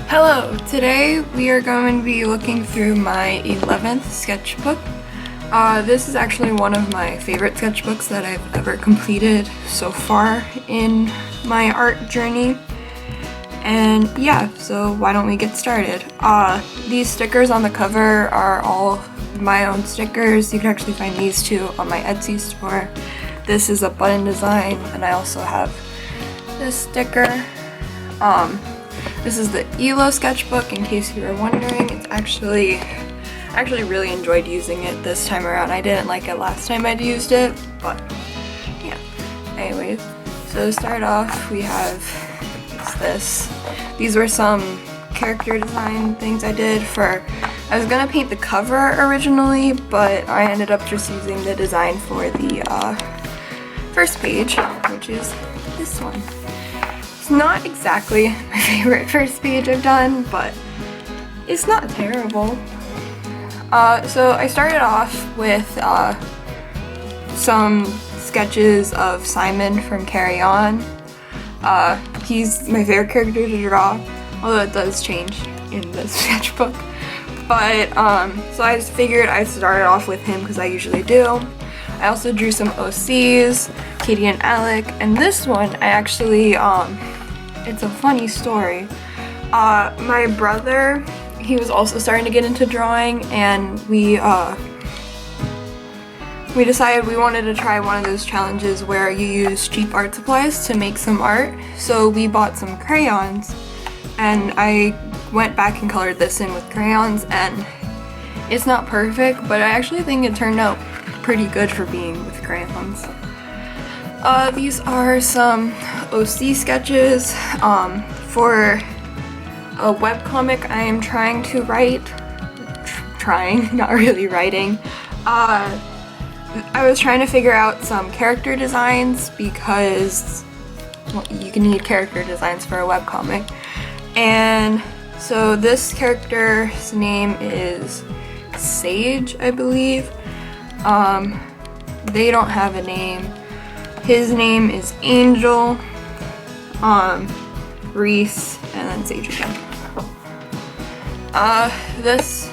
Hello! Today we are going to be looking through my 11th sketchbook. This is actually one of my favorite sketchbooks that I've ever completed so far in my art journey. And yeah, so why don't we get started? These stickers on the cover are all my own stickers. You can actually find these two on my Etsy store. This is a button design, and I also have this sticker. This is the ELO sketchbook, in case you were wondering. It's I actually really enjoyed using it this time around. I didn't like it last time I'd used it, but yeah. Anyways, so to start off, we have this. These were some character design things I did I was gonna paint the cover originally, but I ended up just using the design for the first page, which is this one. It's not exactly my favorite first page I've done, but it's not terrible. So I started off with some sketches of Simon from Carry On. He's my favorite character to draw, although it does change in this sketchbook. But so I just figured I'd start off with him because I usually do. I also drew some OCs, Katie and Alec, and this one I actually, it's a funny story. My brother, he was also starting to get into drawing, and we decided we wanted to try one of those challenges where you use cheap art supplies to make some art. So we bought some crayons, and I went back and colored this in with crayons, and it's not perfect, but I actually think it turned out pretty good for being with crayons. These are some OC sketches for a webcomic I am trying to write. Not really writing. I was trying to figure out some character designs because, well, you can need character designs for a webcomic. And so this character's name is Sage, I believe. They don't have a name. His name is Angel, Reese, and then Sage again. This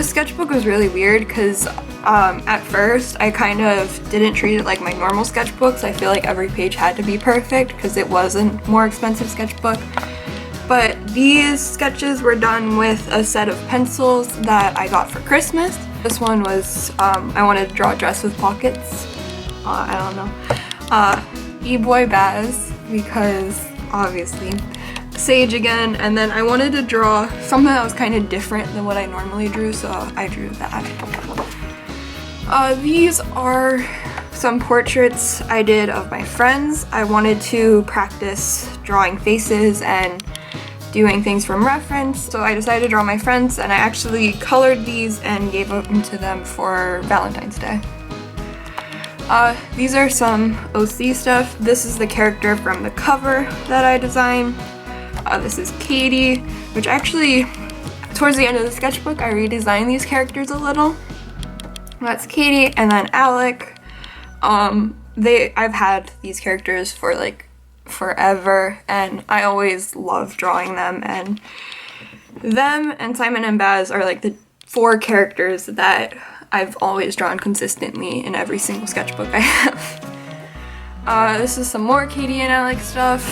sketchbook was really weird because at first I kind of didn't treat it like my normal sketchbooks. I feel like every page had to be perfect because it was a more expensive sketchbook. But these sketches were done with a set of pencils that I got for Christmas. This one was, I wanted to draw a dress with pockets. I don't know. E-Boy Baz, because obviously. Sage again, and then I wanted to draw something that was kind of different than what I normally drew, so I drew that. These are some portraits I did of my friends. I wanted to practice drawing faces and doing things from reference, so I decided to draw my friends, and I actually colored these and gave them to them for Valentine's Day. These are some OC stuff. This is the character from the cover that I designed. This is Katie, which actually, towards the end of the sketchbook, I redesigned these characters a little. That's Katie, and then Alec. I've had these characters for like forever, and I always love drawing them, and Simon and Baz are like the 4 characters that I've always drawn consistently in every single sketchbook I have. This is some more Katie and Alec stuff.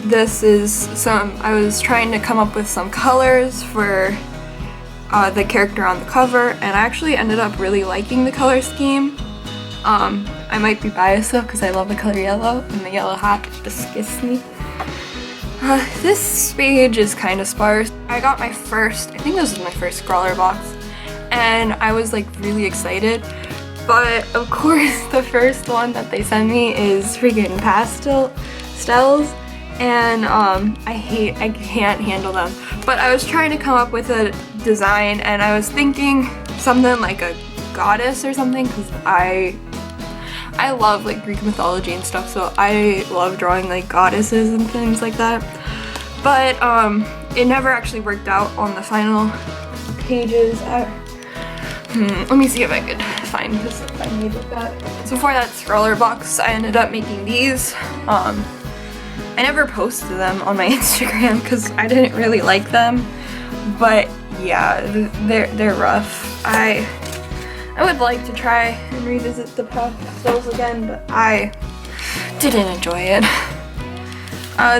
This is I was trying to come up with some colors for the character on the cover, and I actually ended up really liking the color scheme. I might be biased though because I love the color yellow, and the yellow hat disgusts me. This page is kind of sparse. I got I think this was my first scrawler box, and I was like really excited. But of course the first one that they sent me is freaking pastels, and I can't handle them. But I was trying to come up with a design, and I was thinking something like a goddess or something, because I love like Greek mythology and stuff, so I love drawing like goddesses and things like that. But it never actually worked out on the final pages. Let me see if I could fine because I made it that. So for that scroller box, I ended up making these. I never posted them on my Instagram because I didn't really like them, but yeah, they're rough. I would like to try and revisit the pastels again, but I didn't enjoy it.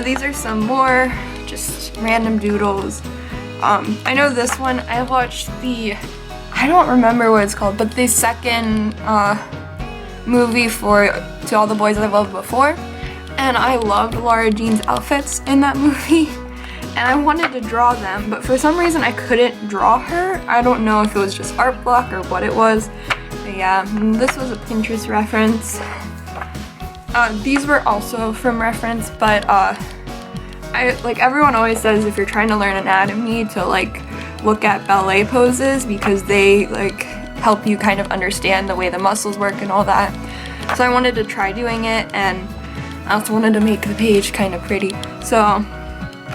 These are some more just random doodles. I know this one, I watched I don't remember what it's called, but the second movie for To All the Boys I Loved Before, and I loved Laura Jean's outfits in that movie, and I wanted to draw them, but for some reason I couldn't draw her. I don't know if it was just art block or what it was, but yeah, this was a Pinterest reference. These were also from reference, but like everyone always says, if you're trying to learn anatomy, to like look at ballet poses because they like help you kind of understand the way the muscles work and all that. So I wanted to try doing it, and I also wanted to make the page kind of pretty. So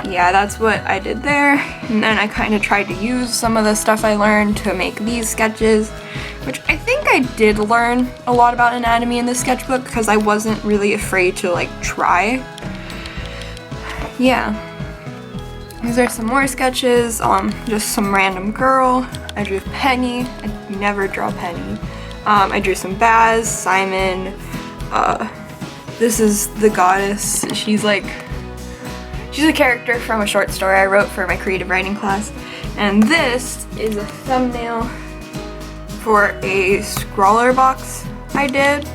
yeah, that's what I did there. And then I kind of tried to use some of the stuff I learned to make these sketches, which I think I did learn a lot about anatomy in this sketchbook because I wasn't really afraid to like try. Yeah. These are some more sketches, just some random girl. I drew Penny. I never draw Penny. I drew some Baz, Simon. This is the goddess. She's a character from a short story I wrote for my creative writing class. And this is a thumbnail for a scroller box I did.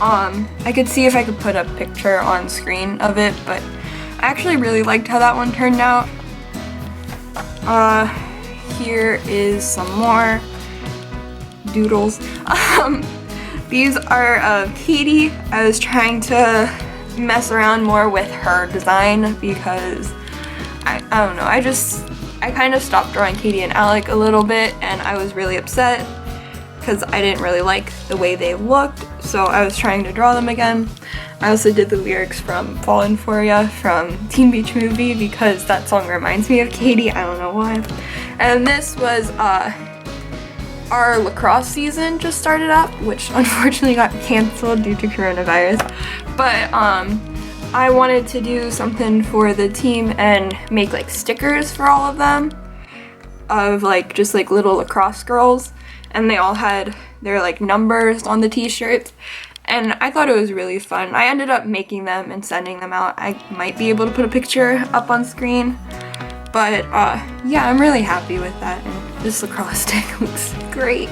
I could see if I could put a picture on screen of it, but I actually really liked how that one turned out. Here is some more doodles. These are Katie. I was trying to mess around more with her design because I don't know, I kind of stopped drawing Katie and Alec a little bit, and I was really upset because I didn't really like the way they looked, so I was trying to draw them again. I also did the lyrics from Fallin' For Ya from Teen Beach Movie because that song reminds me of Katie, I don't know why. And this was our lacrosse season just started up, which unfortunately got canceled due to coronavirus, but I wanted to do something for the team and make like stickers for all of them of like just like little lacrosse girls, and they all had their like numbers on the t-shirts, and I thought it was really fun. I ended up making them and sending them out. I might be able to put a picture up on screen, but yeah, I'm really happy with that, and this lacrosse stick looks great.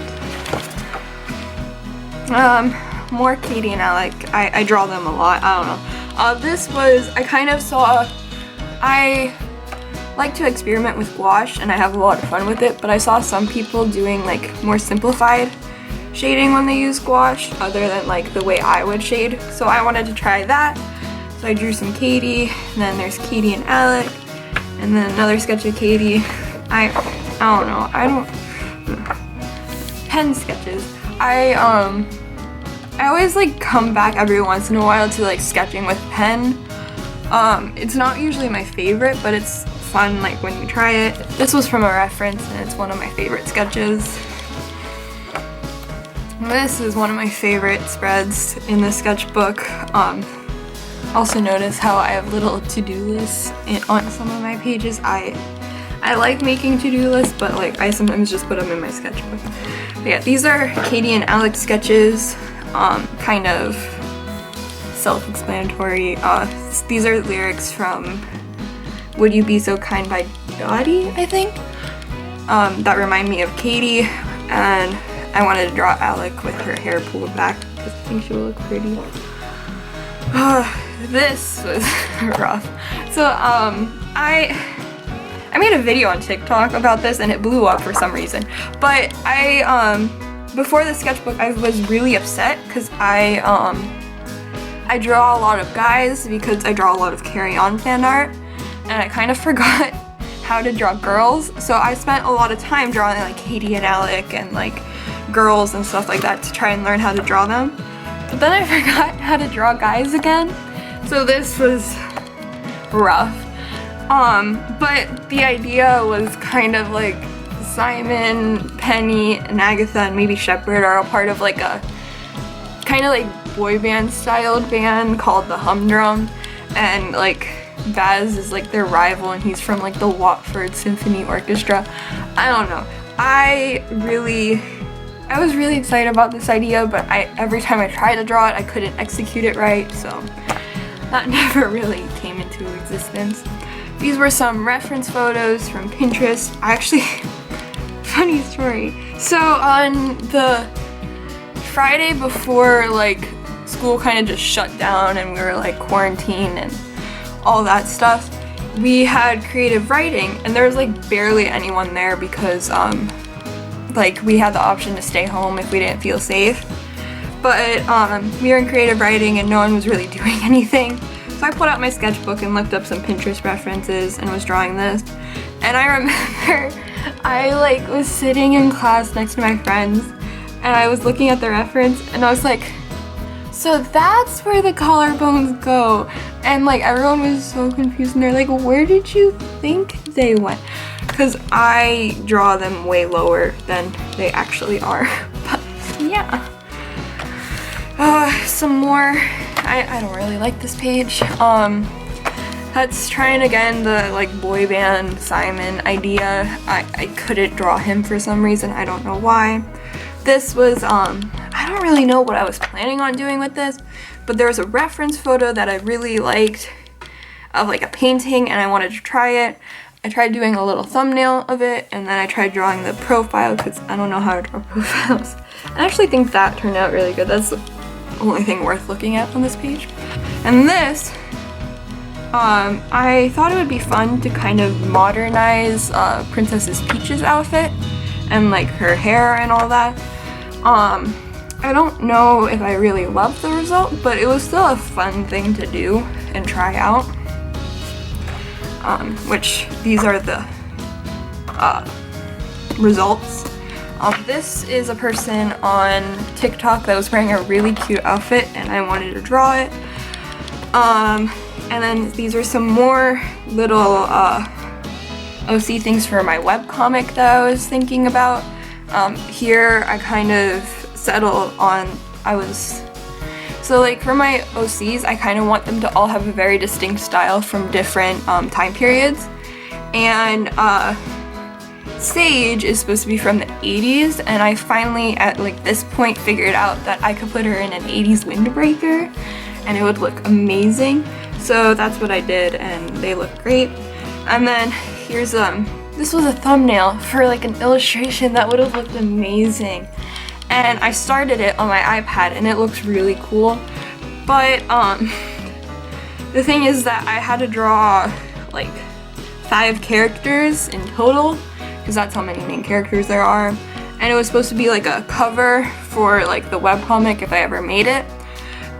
More Katie and Alec. I draw them a lot, I don't know. This was, I kind of saw, I like to experiment with gouache and I have a lot of fun with it, but I saw some people doing like more simplified shading when they use gouache other than like the way I would shade, so I wanted to try that. So I drew some Katie, and then there's Katie and Alec, and then another sketch of Katie. I don't know, pen sketches. I always like come back every once in a while to like sketching with pen. It's not usually my favorite, but it's fun like when you try it. This was from a reference and it's one of my favorite sketches. This is one of my favorite spreads in the sketchbook. Also notice how I have little to-do lists on some of my pages. I like making to-do lists, but like I sometimes just put them in my sketchbook. But yeah, these are Katie and Alex sketches. Kind of self-explanatory. These are lyrics from Would You Be So Kind by Dottie, I think. That remind me of Katie, and I wanted to draw Alec with her hair pulled back because I think she will look pretty. This was rough. So I made a video on TikTok about this and it blew up for some reason, but before the sketchbook I was really upset because I draw a lot of guys because I draw a lot of Carry On fan art, and I kind of forgot how to draw girls, so I spent a lot of time drawing like Katie and Alec and like girls and stuff like that to try and learn how to draw them, but then I forgot how to draw guys again, so this was rough. But the idea was kind of like Simon, Penny, and Agatha, and maybe Shepard are a part of like a kind of like boy band styled band called the Humdrum, and like Baz is like their rival, and he's from like the Watford Symphony Orchestra. I don't know. I was really excited about this idea, but every time I tried to draw it, I couldn't execute it right, so that never really came into existence. These were some reference photos from Pinterest. Funny story. So on the Friday before like school kind of just shut down and we were like quarantined and all that stuff, we had creative writing, and there was like barely anyone there because like we had the option to stay home if we didn't feel safe. But we were in creative writing and no one was really doing anything. So I pulled out my sketchbook and looked up some Pinterest references and was drawing this. And I remember I like was sitting in class next to my friends and I was looking at the reference and I was like, so that's where the collarbones go. And like everyone was so confused and they're like, where did you think they went? Because I draw them way lower than they actually are. But yeah. Some more. I don't really like this page. That's trying again the like boy band Simon idea. I couldn't draw him for some reason. I don't know why. This was I don't really know what I was planning on doing with this, but there was a reference photo that I really liked of like a painting and I wanted to try it. I tried doing a little thumbnail of it, and then I tried drawing the profile because I don't know how to draw profiles. I actually think that turned out really good. That's the only thing worth looking at on this page. And this, I thought it would be fun to kind of modernize Princess Peach's outfit and like her hair and all that. I don't know if I really loved the result, but it was still a fun thing to do and try out. Which these are the results. This is a person on TikTok that was wearing a really cute outfit and I wanted to draw it. And then these are some more little OC things for my webcomic that I was thinking about. Here I kind of settled on, so like for my OCs, I kind of want them to all have a very distinct style from different time periods. And Sage is supposed to be from the 80s, and I finally at like this point figured out that I could put her in an 80s windbreaker and it would look amazing. So that's what I did and they look great. And then here's this was a thumbnail for like an illustration that would have looked amazing. And I started it on my iPad and it looks really cool. But the thing is that I had to draw like 5 characters in total, because that's how many main characters there are. And it was supposed to be like a cover for like the webcomic if I ever made it.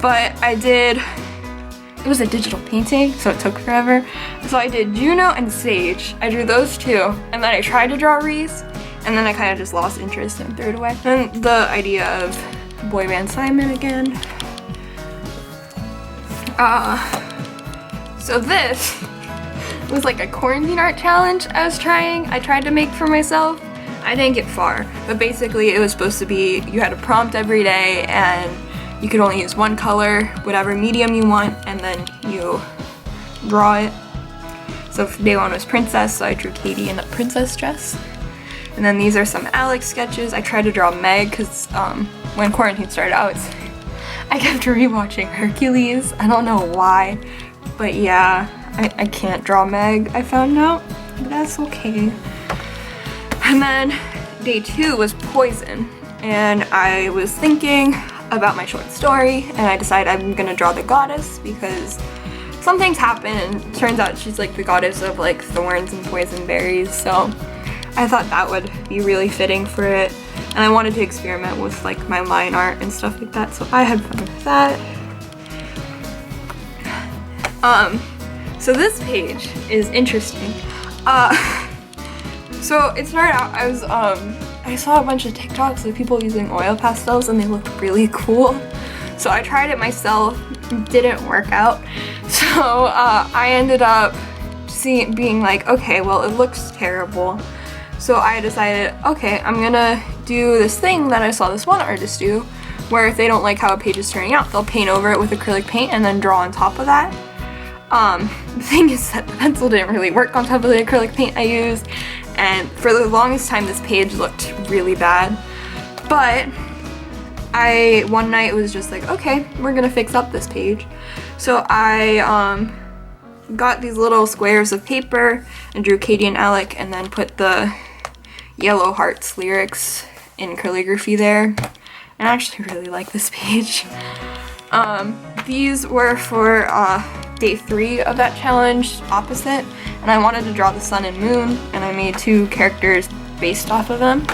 But it was a digital painting, so it took forever. So I did Juno and Sage. I drew those 2, and then I tried to draw Reese, and then I kind of just lost interest and threw it away. Then the idea of boy band Simon again. So this was like a quarantine art challenge I tried to make for myself. I didn't get far, but basically it was supposed to be you had a prompt every day and you could only use one color, whatever medium you want, and then you draw it. So day 1 was princess, so I drew Katie in a princess dress. And then these are some Alex sketches. I tried to draw Meg because when quarantine started out, I kept rewatching Hercules. I don't know why, but yeah, I can't draw Meg, I found out, but that's okay. And then day 2 was Poison, and I was thinking about my short story, and I decided I'm gonna draw the goddess because some things happen, and turns out she's like the goddess of like thorns and poison berries, so I thought that would be really fitting for it, and I wanted to experiment with like my line art and stuff like that, so I had fun with that. So this page is interesting. So it started out, I saw a bunch of TikToks of people using oil pastels and they looked really cool. So I tried it myself, didn't work out. So I ended up being like, okay, well it looks terrible. So I decided, okay, I'm gonna do this thing that I saw this one artist do, where if they don't like how a page is turning out, they'll paint over it with acrylic paint and then draw on top of that. The thing is that the pencil didn't really work on top of the acrylic paint I used, and for the longest time this page looked really bad. But one night was just like, okay, we're gonna fix up this page. So I got these little squares of paper and drew Katie and Alec, and then put the Yellow Hearts lyrics in calligraphy there. And I actually really like this page. These were for day 3 of that challenge, opposite, and I wanted to draw the sun and moon, and I made 2 characters based off of them.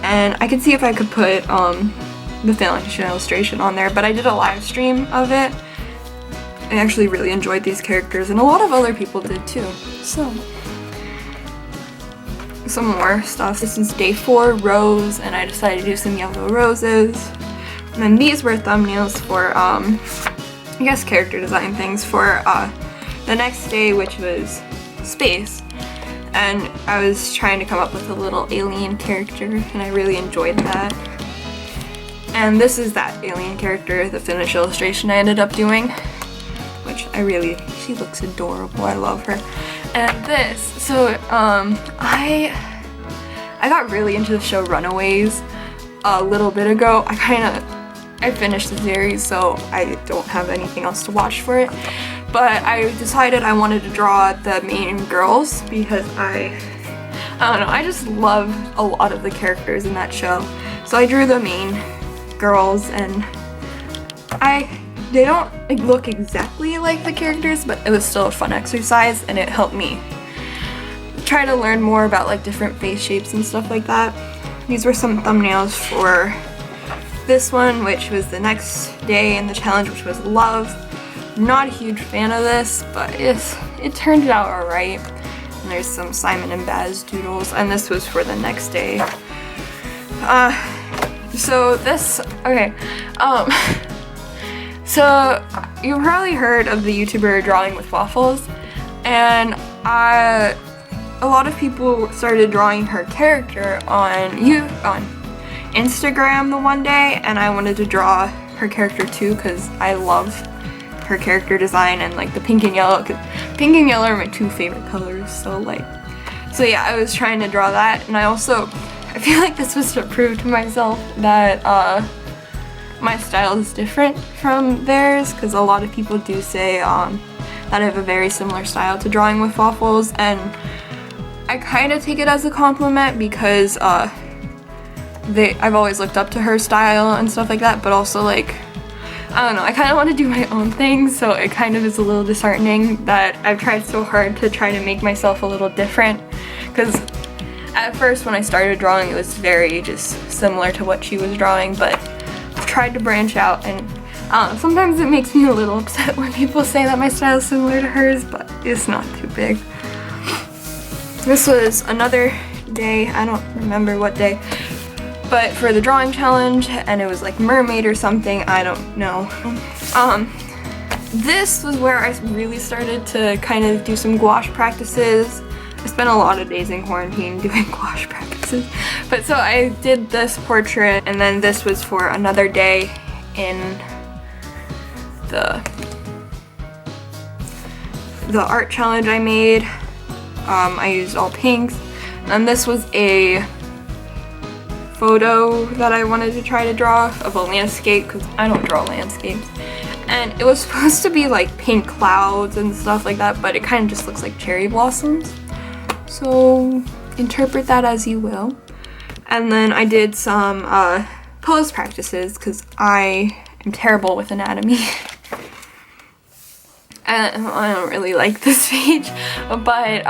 And I could see if I could put the foundation illustration on there, but I did a live stream of it. I actually really enjoyed these characters, and a lot of other people did too. So, some more stuff. This is day 4, rose, and I decided to do some yellow roses. And then these were thumbnails for, I guess, character design things for the next day, which was space. And I was trying to come up with a little alien character, and I really enjoyed that. And this is that alien character, the finished illustration I ended up doing, which she looks adorable, I love her. And this, so I got really into the show Runaways a little bit ago. I finished the series, so I don't have anything else to watch for it. But I decided I wanted to draw the main girls because I don't know, I just love a lot of the characters in that show. So I drew the main girls, and they don't look exactly like the characters, but it was still a fun exercise, and it helped me try to learn more about like different face shapes and stuff like that. These were some thumbnails for this one, which was the next day in the challenge, which was love. Not a huge fan of this, but it turned out alright. And there's some Simon and Baz doodles, and this was for the next day. So you probably heard of the YouTuber Drawing with Waffles, and a lot of people started drawing her character on Instagram the one day, and I wanted to draw her character too because I love her character design and like the pink and yellow, because pink and yellow are my 2 favorite colors. So yeah, I was trying to draw that, and I feel like this was to prove to myself that my style is different from theirs, because a lot of people do say that I have a very similar style to Drawing with Waffles, and I kind of take it as a compliment because I've always looked up to her style and stuff like that, but also like, I don't know, I kind of want to do my own thing, so it kind of is a little disheartening that I've tried so hard to try to make myself a little different, because at first when I started drawing it was very just similar to what she was drawing, but I've tried to branch out, and I don't know, sometimes it makes me a little upset when people say that my style is similar to hers, but it's not too big. This was another day, I don't remember what day, but for the drawing challenge, and it was like mermaid or something, I don't know. This was where I really started to kind of do some gouache practices. I spent a lot of days in quarantine doing gouache practices. But so I did this portrait, and then this was for another day in the art challenge I made. I used all pinks, and this was a photo that I wanted to try to draw of a landscape, because I don't draw landscapes, and it was supposed to be like pink clouds and stuff like that, but it kind of just looks like cherry blossoms, so interpret that as you will. And then I did some pose practices because I am terrible with anatomy. And I don't really like this page, but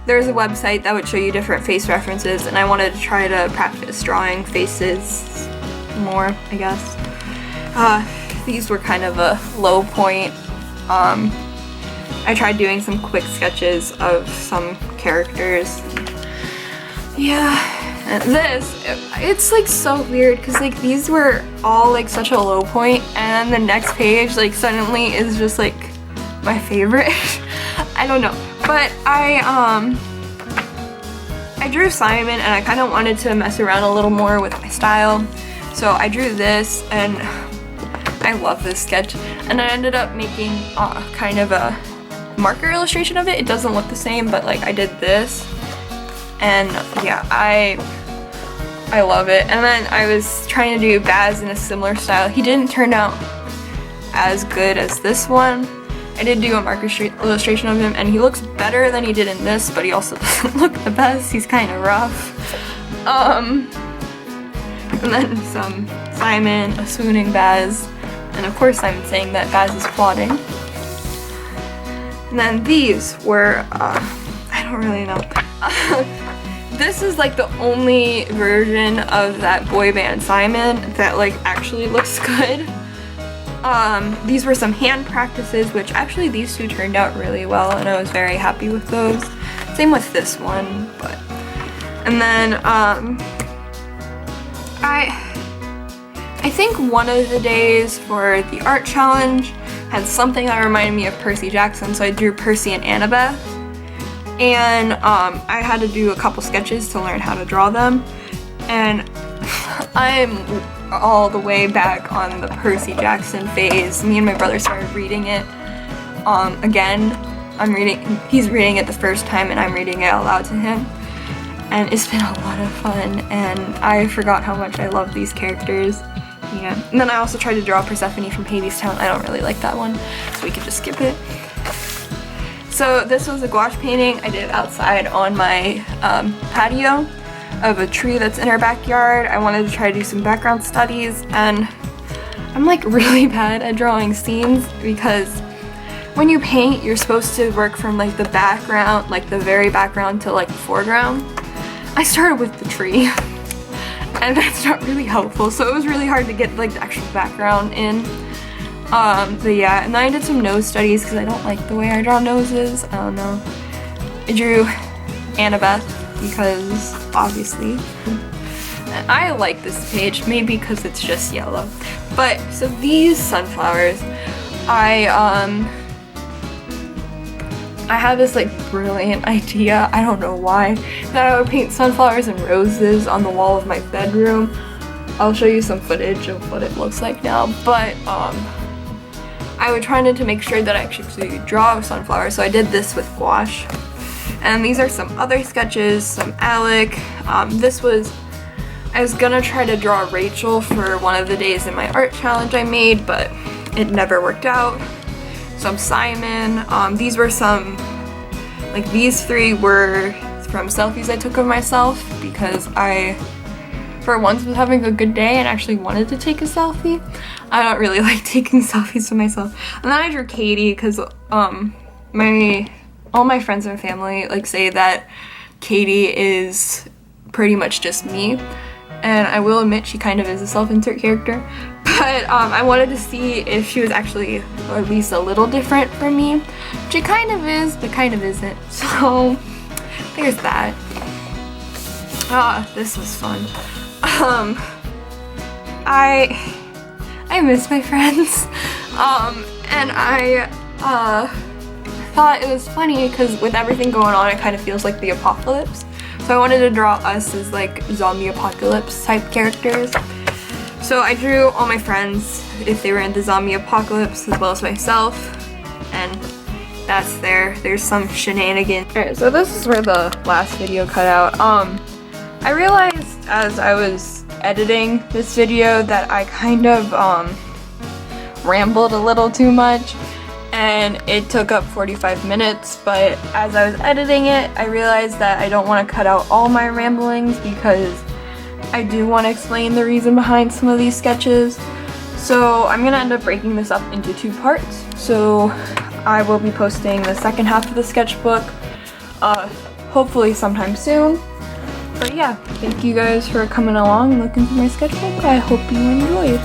there's a website that would show you different face references, and I wanted to try to practice drawing faces more, I guess. These were kind of a low point. I tried doing some quick sketches of some characters. Yeah, and it's like so weird because like these were all like such a low point, and the next page like suddenly is just like my favorite. I don't know. But I I drew Simon and I kind of wanted to mess around a little more with my style. So I drew this and I love this sketch. And I ended up making kind of a marker illustration of it. It doesn't look the same, but like I did this. And yeah, I love it. And then I was trying to do Baz in a similar style. He didn't turn out as good as this one. I did do a marker illustration of him and he looks better than he did in this, but he also doesn't look the best. He's kind of rough. And then some Simon, a swooning Baz, and of course I'm saying that Baz is plotting. And then these were, I don't really know. This is like the only version of that boy band Simon that like actually looks good. These were some hand practices, which actually these two turned out really well and I was very happy with those. Same with this one, but. And then, I think one of the days for the art challenge had something that reminded me of Percy Jackson, so I drew Percy and Annabeth. And I had to do a couple sketches to learn how to draw them. And I'm all the way back on the Percy Jackson phase. Me and my brother started reading it again. He's reading it the first time and I'm reading it out loud to him. And it's been a lot of fun and I forgot how much I love these characters. Yeah. And then I also tried to draw Persephone from Hades Town. I don't really like that one, so we could just skip it. So this was a gouache painting I did outside on my patio of a tree that's in our backyard. I wanted to try to do some background studies and I'm like really bad at drawing scenes because when you paint you're supposed to work from like the background, like the very background to like the foreground. I started with the tree and that's not really helpful, so it was really hard to get like the actual background in. But yeah, and then I did some nose studies because I don't like the way I draw noses. I don't know. I drew Annabeth because obviously. And I like this page, maybe because it's just yellow. But so these sunflowers, I had this like brilliant idea, I don't know why, that I would paint sunflowers and roses on the wall of my bedroom. I'll show you some footage of what it looks like now, but I was trying to make sure that I actually draw a sunflower, so I did this with gouache. And these are some other sketches, some Alec. I was gonna try to draw Rachel for one of the days in my art challenge I made, but it never worked out. Some Simon. These were some, like these three were from selfies I took of myself because I, for once, was having a good day and actually wanted to take a selfie. I don't really like taking selfies of myself. And then I drew Katie because all my friends and family like say that Katie is pretty much just me. And I will admit she kind of is a self-insert character. But I wanted to see if she was actually, or at least a little different from me. She kind of is, but kind of isn't. So there's that. This was fun. I miss my friends. And I thought it was funny because with everything going on, it kind of feels like the apocalypse. So I wanted to draw us as like zombie apocalypse type characters. So I drew all my friends if they were in the zombie apocalypse as well as myself. And that's there's some shenanigans. Alright, so this is where the last video cut out. I realized as I was editing this video that I kind of rambled a little too much. And it took up 45 minutes, but as I was editing it, I realized that I don't want to cut out all my ramblings because I do want to explain the reason behind some of these sketches. So I'm going to end up breaking this up into 2 parts. So I will be posting the second half of the sketchbook, hopefully sometime soon. But yeah, thank you guys for coming along and looking through my sketchbook. I hope you enjoyed.